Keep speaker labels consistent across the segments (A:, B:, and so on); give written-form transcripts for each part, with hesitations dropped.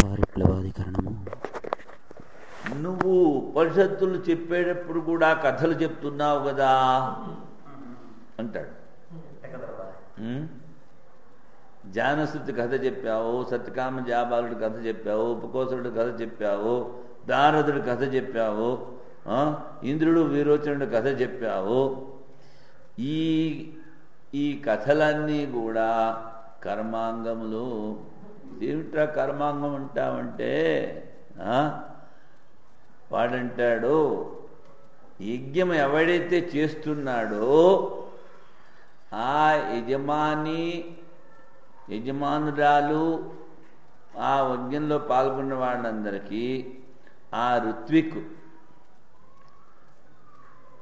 A: పారిప్లవాధికరణము.
B: నువ్వు ఉపనిషత్తులు చెప్పేటప్పుడు కూడా కథలు చెప్తున్నావు కదా అంటాడు. జానశ్రుతి కథ చెప్పావు, సత్యకామ జాబాలుడి కథ చెప్పావు, ఉపకోసుడి కథ చెప్పావు, దారదుడి కథ చెప్పావు, ఇంద్రుడు వీరోచనుడి కథ చెప్పావు. ఈ కథలన్నీ కూడా కర్మాంగములు. ఏమిట్రా కర్మాంగం అంటావంటే వాడంటాడు, యజ్ఞం ఎవడైతే చేస్తున్నాడో ఆ యజమానురాలు ఆ యజ్ఞంలో పాల్గొన్న వాళ్ళందరికీ ఆ ఋత్విక్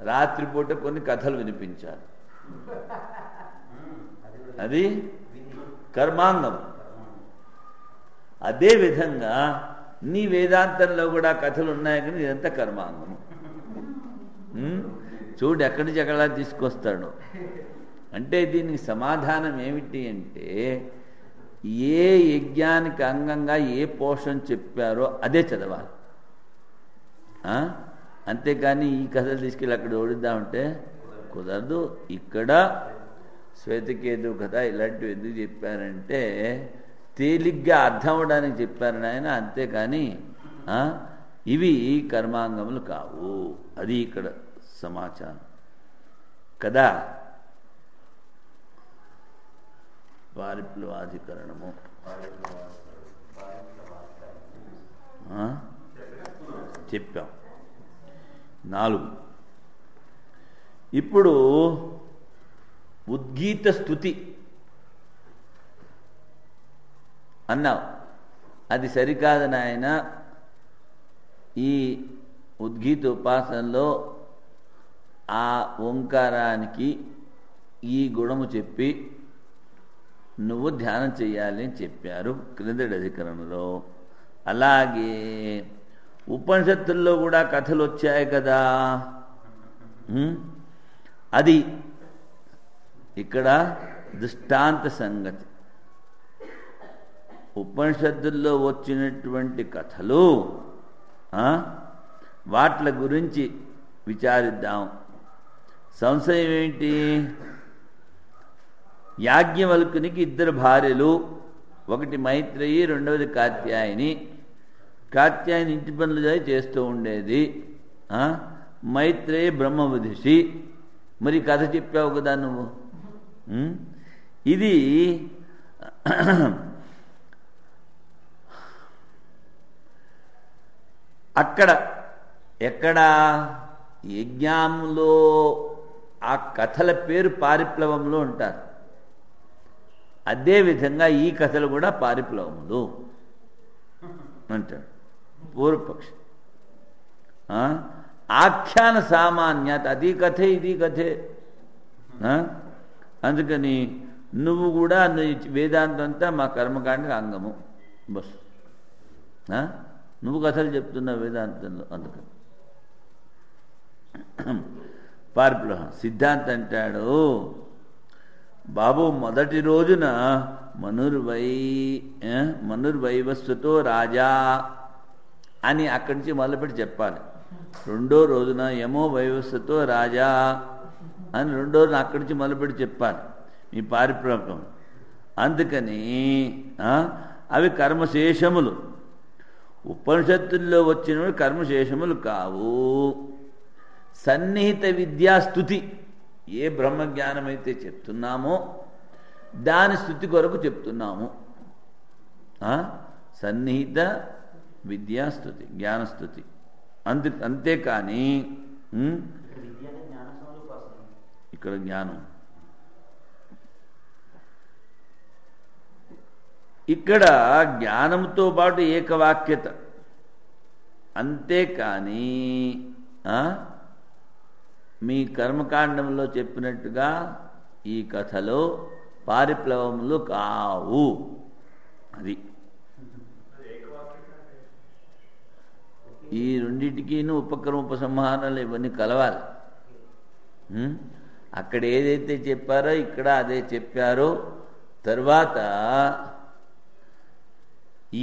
B: రాత్రిపూట కొన్ని కథలు వినిపించాలి. అది కర్మాంగం. అదేవిధంగా నీ వేదాంతంలో కూడా కథలు ఉన్నాయి కానీ ఇదంతా కర్మాంగము. చూడు ఎక్కడి నుంచి ఎక్కడ తీసుకొస్తాడు. అంటే దీనికి సమాధానం ఏమిటి అంటే, ఏ యజ్ఞానికి అంగంగా ఏ పోషణ చెప్పారో అదే చదవాలి. అంతేకాని ఈ కథలు తీసుకెళ్ళి అక్కడ ఓడిద్దామంటే కుదరదు. ఇక్కడ శ్వేతకేతు కథ ఇలాంటివి ఎందుకు చెప్పారంటే తేలిగ్గా అర్థం అవడానికి చెప్పారని ఆయన, అంతేకాని ఇవి కర్మాంగములు కావు. అది ఇక్కడ సమాచారం కదా. పారిప్లవాధికరణము చెప్పాం. 4. ఇప్పుడు ఉద్గీత స్తుతి అన్నావు. అది సరికాదు నాయన. ఈ ఉద్గీత ఉపాసనలో ఆ ఓంకారానికి ఈ గుణము చెప్పి నువ్వు ధ్యానం చెయ్యాలి అని చెప్పారు క్రిందటి అధికరణలో. అలాగే ఉపనిషత్తుల్లో కూడా కథలు వచ్చాయి కదా. అది ఇక్కడ దృష్టాంత సంగతి. ఉపనిషత్తుల్లో వచ్చినటువంటి కథలు వాట్ల గురించి విచారిద్దాం. సంశయం ఏంటి? యాజ్ఞవల్కునికి 2 భార్యలు, ఒకటి మైత్రేయి, రెండవది కాత్యాయని. కాత్యాయని ఇంటి పనులు చేస్తూ ఉండేది. మైత్రేయి బ్రహ్మవిదుషి. మరి కథ చెప్పావు కదా నువ్వు. ఇది అక్కడ ఎక్కడ యజ్ఞంలో ఆ కథల పేరు పారిప్లవంలో ఉంటారు. అదేవిధంగా ఈ కథలు కూడా పారిప్లవములు అంటాడు పూర్వపక్షి. ఆఖ్యాన సామాన్యత, అది కథే ఇది కథే. అందుకని నువ్వు కూడా వేదాంతం అంతా మా కర్మకాండకి అంగము. బస్ నువ్వు కథలు చెప్తున్నావు వేదాంతంలో. అందుకని పారిప్లవం సిద్ధాంతం అంటాడు, బాబు మొదటి రోజున మనుర్వైవస్వతో రాజా అని అక్కడి నుంచి మొదలుపెట్టి చెప్పాలి. రెండో రోజున యమో వైవస్వతో రాజా అని రెండో రోజున అక్కడి నుంచి మొదలుపెట్టి చెప్పాలి మీ పారిప్లవం. అందుకని అవి కర్మశేషములు. ఉపనిషత్తుల్లో వచ్చినవి కర్మశేషములు కావు. సన్నిహిత విద్యాస్తుతి, ఏ బ్రహ్మజ్ఞానం అయితే చెప్తున్నామో దాని స్థుతి కొరకు చెప్తున్నాము. సన్నిహిత విద్యాస్తుతి, జ్ఞానస్తుతి. అంతేకాని ఇక్కడ జ్ఞానం, ఇక్కడ జ్ఞానంతో పాటు ఏకవాక్యత. అంతేకాని మీ కర్మకాండంలో చెప్పినట్టుగా ఈ కథలో పారిప్లవములు కావు. అది ఈ రెండింటికి ఉపక్రమ ఉపసంహారాలు ఇవన్నీ కలవాలి. అక్కడ ఏదైతే చెప్పారో ఇక్కడ అదే చెప్పారో. తర్వాత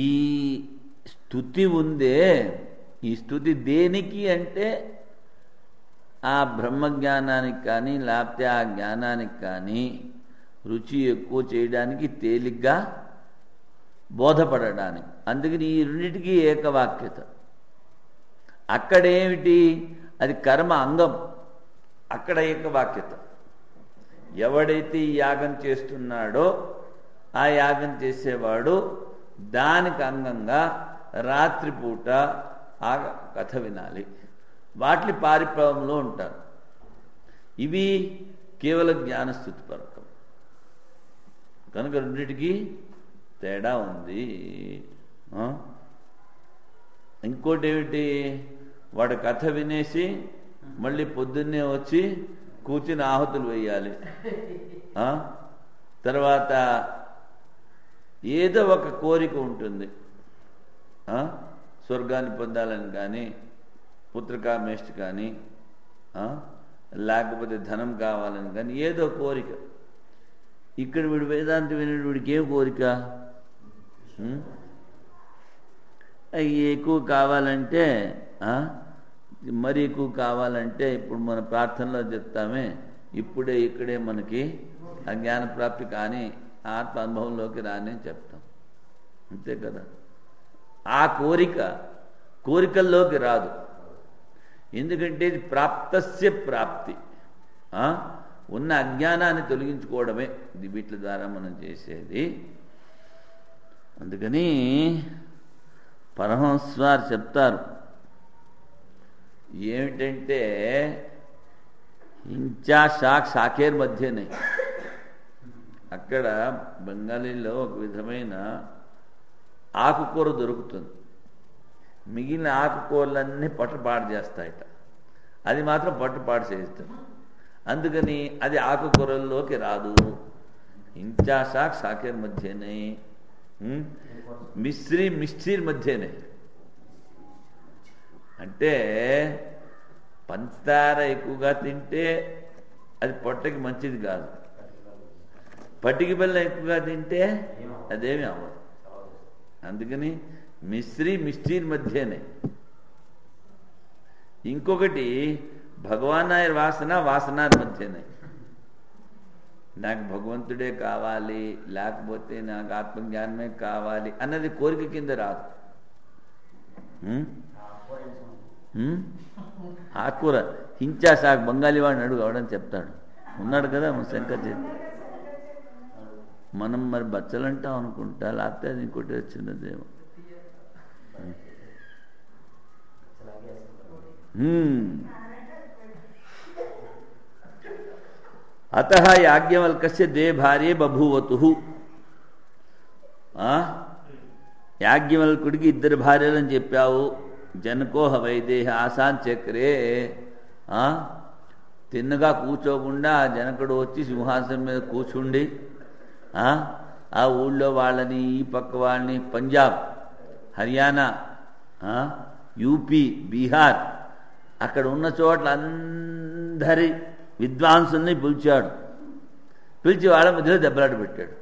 B: ఈ స్తుతి ఉందే, ఈ స్తుతి దేనికి అంటే ఆ బ్రహ్మజ్ఞానానికి కానీ లేకపోతే ఆ జ్ఞానానికి కానీ రుచి ఎక్కువ చేయడానికి, తేలిగ్గా బోధపడడానికి. అందుకని ఈ రెండింటికి ఏకవాక్యత. అక్కడేమిటి, అది కర్మ అంగం, అక్కడ ఏకవాక్యత. ఎవడైతే ఈ యాగం చేస్తున్నాడో ఆ యాగం చేసేవాడు దానికి అంగంగా రాత్రిపూట ఆ కథ వినాలి. వాటిని పారిప్లవంలో ఉంటారు. ఇవి కేవలం జ్ఞానస్థుతిపరకం. కనుక రెండింటికి తేడా ఉంది. ఇంకోటి ఏమిటి, వాడు కథ వినేసి మళ్ళీ పొద్దున్నే వచ్చి కూర్చుని ఆహుతులు వేయాలి. తర్వాత ఏదో ఒక కోరిక ఉంటుంది, స్వర్గాన్ని పొందాలని కానీ, పుత్రకామేష్టి కానీ, లేకపోతే ధనం కావాలని కానీ, ఏదో కోరిక. ఇక్కడ వీడు వేదాంతి వినేడు, వీడికి ఏం కోరిక? ఎక్కువ కావాలంటే, మరి ఎక్కువ కావాలంటే ఇప్పుడు మన ప్రార్థనలో చెప్తామే, ఇప్పుడే ఇక్కడే మనకి ఆ జ్ఞాన ప్రాప్తి కానీ ఆత్మ అనుభవంలోకి రాని చెప్తాం. అంతే కదా. ఆ కోరికల్లోకి రాదు. ఎందుకంటే ఇది ప్రాప్తస్య ప్రాప్తి, ఉన్న అజ్ఞానాన్ని తొలగించుకోవడమే ఇది వీటి ద్వారా మనం చేసేది. అందుకని పరమహంసవారు చెప్తారు ఏమిటంటే, ఇంచా షాక్ షాకేర్ మధ్యనే. అక్కడ బెంగాలీలో ఒక విధమైన ఆకుకూర దొరుకుతుంది, మిగిలిన ఆకుకూరలన్నీ పట్టుపాడు చేస్తాయట, అది మాత్రం పట్టుపాడు చేస్తారు. అందుకని అది ఆకుకూరల్లోకి రాదు. ఇంచా షాక్ షాకేర్ మధ్యనే, మిస్త్రీర్ మధ్యనే. అంటే పంచదార ఎక్కువగా తింటే అది పొట్టకి మంచిది కాదు, పట్టికి బెల్లం ఎక్కువగా తింటే అదేమి అవ్వదు. అందుకని మిస్త్రీర్ మధ్యనే. ఇంకొకటి భగవానాయ వాసనార్ మధ్యనే. నాకు భగవంతుడే కావాలి, లేకపోతే నాకు ఆత్మజ్ఞానమే కావాలి అన్నది కోరిక కింద రాదు. ఆకుకూర హించా సాగు బంగాళీ వాడిని అడుగు, అవడని చెప్తాడు. ఉన్నాడు కదా మన శంకర్ చేతి. మనం మరి బచ్చలంటాం అనుకుంటా, లేకపోతే అది ఇంకోటి వచ్చినదేమో. అతః యాజ్ఞవల్కస్య ద్వే భార్యే బభూవతు. యాజ్ఞవల్కుడికి ఇద్దరు భార్యలని చెప్పావు. జనకో వైదేహ ఆసాన్ చక్రే. తిన్నగా కూర్చోకుండా జనకుడు వచ్చి సింహాసనం మీద కూర్చుండి ఆ ఊళ్ళో వాళ్ళని, ఈ పక్క వాళ్ళని, పంజాబ్, హర్యానా, యూపీ, బీహార్, అక్కడ ఉన్న చోట్ల అందరి విద్వాంసుల్ని పిలిచాడు. పిలిచి వాళ్ళ మధ్యలో దెబ్బలాట పెట్టాడు.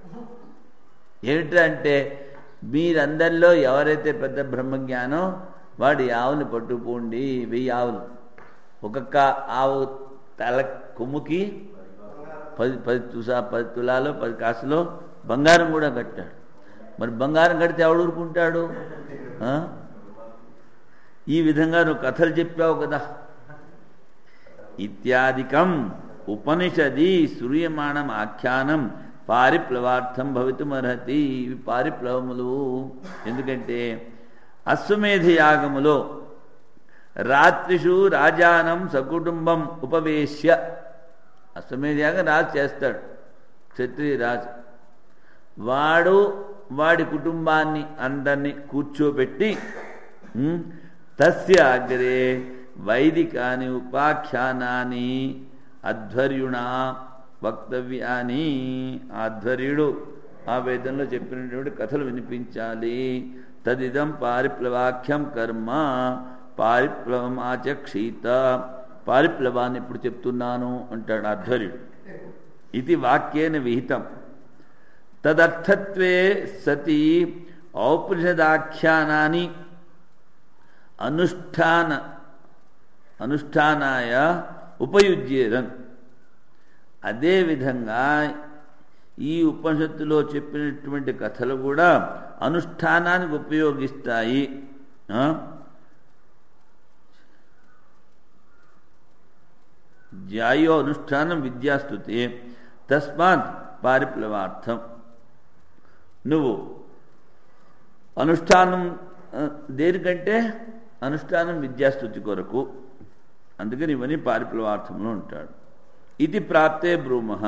B: ఏమిటంటే, మీరందరిలో ఎవరైతే పెద్ద బ్రహ్మజ్ఞానం వాడి ఆవుని పట్టుకోండి. 1000 ఆవులు, ఒక్కొక్క ఆవు తల కొమ్ముకి 10 తులాలు 10 కాసులో బంగారం కూడా కట్టాడు. మరి బంగారం కడితే ఎవడు ఊరుకుంటాడు? ఈ విధంగా నువ్వు కథలు చెప్పావు కదా. ఇత్యాదికం ఉపనిషది సూర్యమాణం ఆఖ్యానం పారిప్లవార్థం భవితుమర్హతి. ఇవి పారిప్లవములు. ఎందుకంటే అశ్వమేధ యాగములో రాత్రిషు రాజానం సకుటుంబం ఉపవేశ్య, అశ్వమేధ యాగం రాజు చేస్తాడు, క్షత్రియ రాజు. వాడు వాడి కుటుంబాన్ని అందరినీ కూర్చోబెట్టి తస్య అగ్రే వైదికాని ఉపాఖ్యానాన్ని అధ్వర్యుణా వక్తవ్యాన్ని, ఆధ్వర్యుడు ఆ వేదంలో చెప్పినటువంటి కథలు వినిపించాలి. తదిదం పారిప్లవాఖ్యం కర్మ పారిప్లవం ఆచక్షీత. పారిప్లవాన్ని ఇప్పుడు చెప్తున్నాను అంటాడు ఆధ్వర్యుడు. ఇది వాక్యేన విహితం. తదర్థత్వే సతి ఔపనిషదాఖ్యానాన్ని అనుష్ఠానాయ ఉపయుజ్యేరన్. అదేవిధంగా ఈ ఉపనిషత్తులో చెప్పినటువంటి కథలు కూడా అనుష్ఠానానికి ఉపయోగిస్తాయి. జ్యాయో అనుష్ఠానం విద్యాస్తుతి తస్మాత్ పారిప్లవార్థం. నువ్వు అనుష్ఠానం దేనికంటే అనుష్ఠానం విద్యాస్తుతి కొరకు, అందుకని ఇవన్నీ పారిప్లవార్థంలో ఉంటాడు. ఇది ప్రాప్తే బ్రూమః.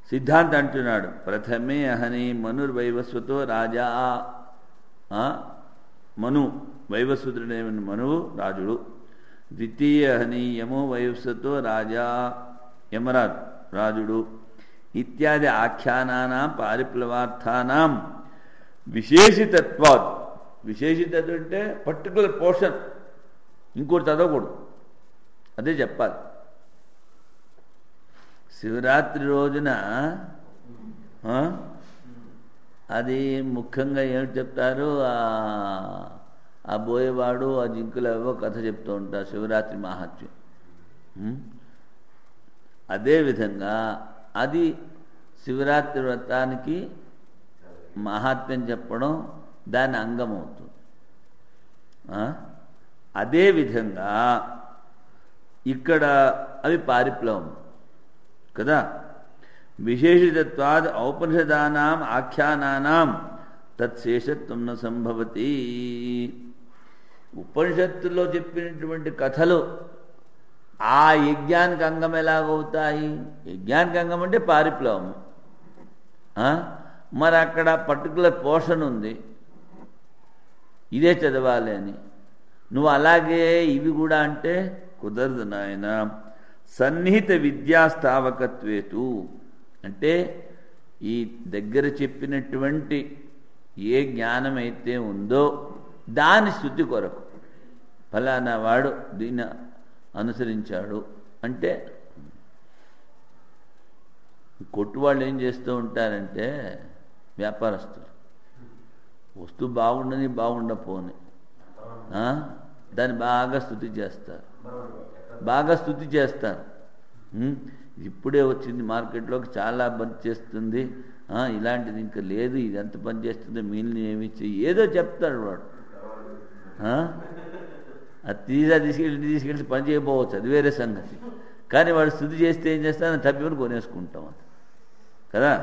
B: సిద్ధాంత అంటున్నాడు, ప్రథమే అహని మనుర్వైవస్వతో రాజా. మను వైవస్వతుడైన మనువు రాజుడు. ద్వితీయ అహని యమో వైవస్వతో రాజా యమరాజు రాజుడు. ఇత్యాది ఆఖ్యానానాం పారిప్లవార్థానాం విశేషితత్వాత్. విశేషితత్వం అంటే పర్టికులర్ పోర్షన్, ఇంకోటి చదవకూడదు, అదే చెప్పాలి. శివరాత్రి రోజున అది ముఖ్యంగా ఏమిటి చెప్తారు, ఆ బోయేవాడు ఆ జింకులు ఏవో కథ చెప్తూ ఉంటారు, శివరాత్రి మహాత్మ్యం. అదేవిధంగా అది శివరాత్రి వ్రతానికి మహాత్మ్యం చెప్పడం దాని అంగమవుతుంది. అదేవిధంగా ఇక్కడ అవి పారిప్లవం కదా. విశేషితత్వాద్ ఔపనిషదానాం ఆఖ్యానానాం తత్శేషత్వం న సంభవతి. ఉపనిషత్తుల్లో చెప్పినటువంటి కథలు ఆ యజ్ఞానికి అంగం ఎలాగవుతాయి? యజ్ఞానికి అంగం అంటే పారిప్లవము. మరి అక్కడ పర్టికులర్ పోర్షన్ ఉంది, ఇదే చదవాలి అని. నువ్వు అలాగే ఇవి కూడా అంటే కుదరదు నాయన. సన్నిహిత విద్యాస్థావకత్వేతు అంటే ఈ దగ్గర చెప్పినటువంటి ఏ జ్ఞానం అయితే ఉందో దాని స్థుతి కొరకు, ఫలానా వాడు దీన్ని అనుసరించాడు అంటే. కొట్టువాళ్ళు ఏం చేస్తూ ఉంటారంటే, వ్యాపారస్తులు వస్తువు బాగుండని బాగుండపోని దాన్ని బాగా స్థుతి చేస్తారు, బాగా స్థుతి చేస్తారు. ఇప్పుడే వచ్చింది మార్కెట్లోకి, చాలా పని చేస్తుంది, ఇలాంటిది ఇంకా లేదు, ఇది ఎంత పని చేస్తుందో మీల్ని ఏమి ఏదో చెప్తాడు వాడు. అది తీసుకెళ్ళి పని చేయకపోవచ్చు, అది వేరే సంగతి. కానీ వాడు స్థుతి చేస్తే ఏం చేస్తాను, తప్పిని కొనేసుకుంటాం కదా.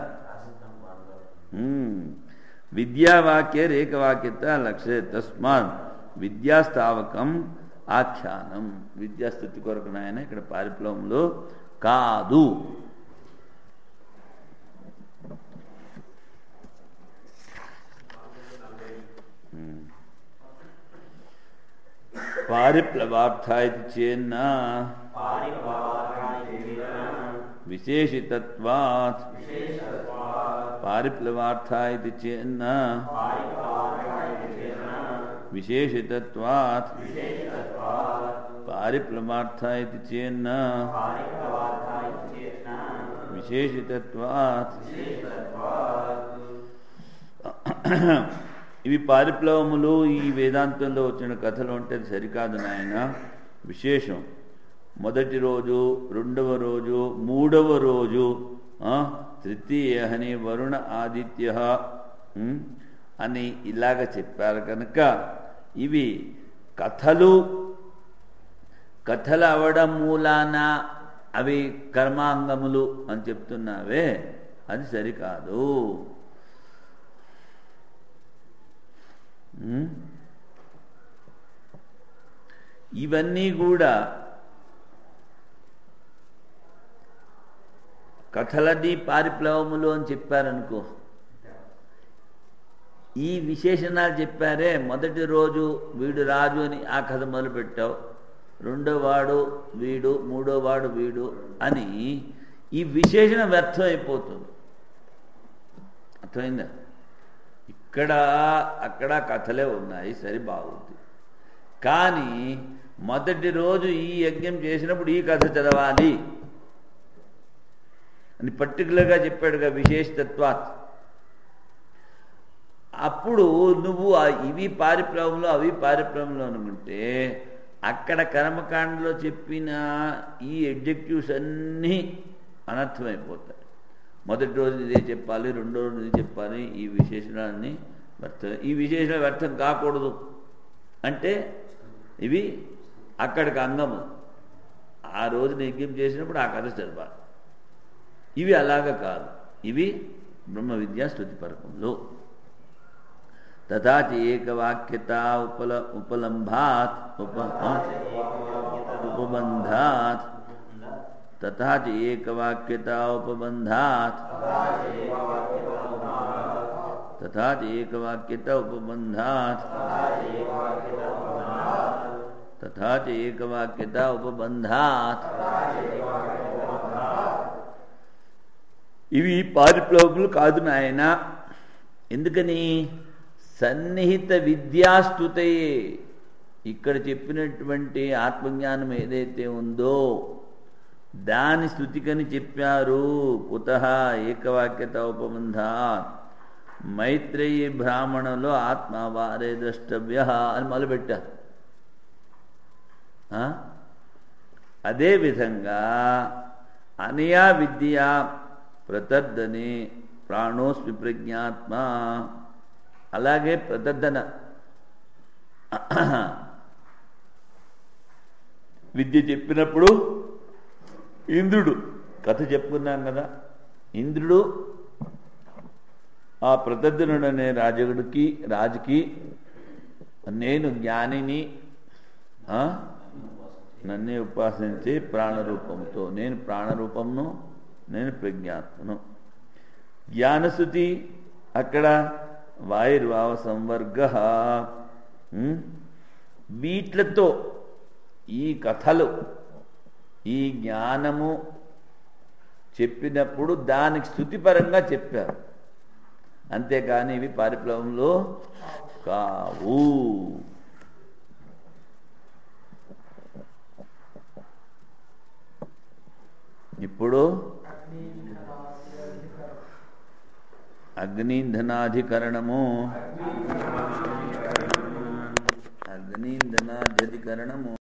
B: విద్యావాక్య రేఖవాక్యత లక్ష్య తస్మాత్ విద్యాస్థావకం ఆఖ్యానం. విద్యాస్థుతి కొరకు నాయన ఇక్కడ పారిప్లవంలో కాదు. పారిప్లవార్థ ఇది చేన్న విశేషితత్వాత్. పారిప్లవార్థ ఇది చేన్న విశేషితత్వాత్. పారిప్లవార్థ ఇది చేన్న విశేషితత్వాత్. ఇవి పారిప్లవములు ఈ వేదాంతంలో వచ్చిన కథలు అంటే సరికాదు నాయన. విశేషం మొదటి రోజు, రెండవ రోజు, మూడవ రోజు, తృతీయ అని వరుణ ఆదిత్య అని ఇలాగ చెప్పారు కనుక ఇవి కథలు అవడం మూలాన అవి కర్మాంగములు అని చెప్తున్నావే, అది సరికాదు. ఇవన్నీ కూడా కథలది పారిప్లవములు అని చెప్పారనుకో, ఈ విశేషణాలు చెప్పారే, మొదటి రోజు వీడు రాజు అని ఆ కథ మొదలుపెట్టావు, రెండో వాడు వీడు, మూడో వాడు వీడు అని ఈ విశేషణ వ్యర్థం అయిపోతుంది. అర్థమైందా? ఇక్కడ అక్కడ కథలే ఉన్నాయి, సరి బాగుంది. కానీ మొదటి రోజు ఈ యజ్ఞం చేసినప్పుడు ఈ కథ చదవాలి అని పర్టికులర్గా చెప్పాడుగా విశేషతత్వాత్. అప్పుడు నువ్వు ఇవి పారిప్లవంలో అవి పారిప్లవంలో అనుకుంటే అక్కడ కర్మకాండలో చెప్పిన ఈ ఎడ్జెక్టివ్స్ అన్నీ అనర్థమైపోతాయి. మొదటి రోజు ఇదే చెప్పాలి, రెండో రోజు ఇది చెప్పాలి, ఈ విశేషణాన్ని వ్యర్థం, ఈ విశేషణం వ్యర్థం కాకూడదు అంటే ఇవి అక్కడికి అంగము. ఆ రోజున యజ్ఞం చేసినప్పుడు ఆ కథ చదవాలి. ఇవి అలాగా కాదు, ఇవి బ్రహ్మ విద్యా స్తుతిపరకంలో. తథాచ ఏకవాక్యత ఉపలంభాత్ ఉపబంధాత్ తథాచ ఏకవాక్యత ఉపబంధాత్ తథాచ ఏకవాక్యత ఉపబంధాత్ తథాచ ఏకవాక్యత ఉపబంధాత్. ఇవి పారిప్లవములు కాదు నాయన. ఎందుకని? సన్నిహిత విద్యాస్తుతయే. ఇక్కడ చెప్పినటువంటి ఆత్మజ్ఞానం ఏదైతే ఉందో దాని స్తుతికని చెప్పారు. కుతః ఏకవాక్యత ఉపబంధాత్. మైత్రేయి బ్రాహ్మణంలో ఆత్మవారే ద్రష్టవ్య అని మొదలుపెట్టారు. అదేవిధంగా అనయా విద్య ప్రతర్దని ప్రాణోస్మి ప్రజ్ఞాత్మ. అలాగే ప్రతర్దన విద్య చెప్పినప్పుడు ఇంద్రుడు కథ చెప్పుకున్నాం కదా, ఇంద్రుడు ఆ ప్రతర్దనుడు అనే రాజుకి నేను జ్ఞానిని, నన్నే ఉపాసించి ప్రాణరూపంతో, నేను ప్రాణరూపమును, నేను ప్రజ్ఞాత్మను. జ్ఞానశృతి అక్కడ వాయుర్వావ సంవర్గ. వీట్లతో ఈ కథలు, ఈ జ్ఞానము చెప్పినప్పుడు దానికి స్తుతిపరంగా చెప్పారు, అంతేకాని ఇవి పారిప్లవంలో కావు. ఇప్పుడు అగ్నింధనాధికరణము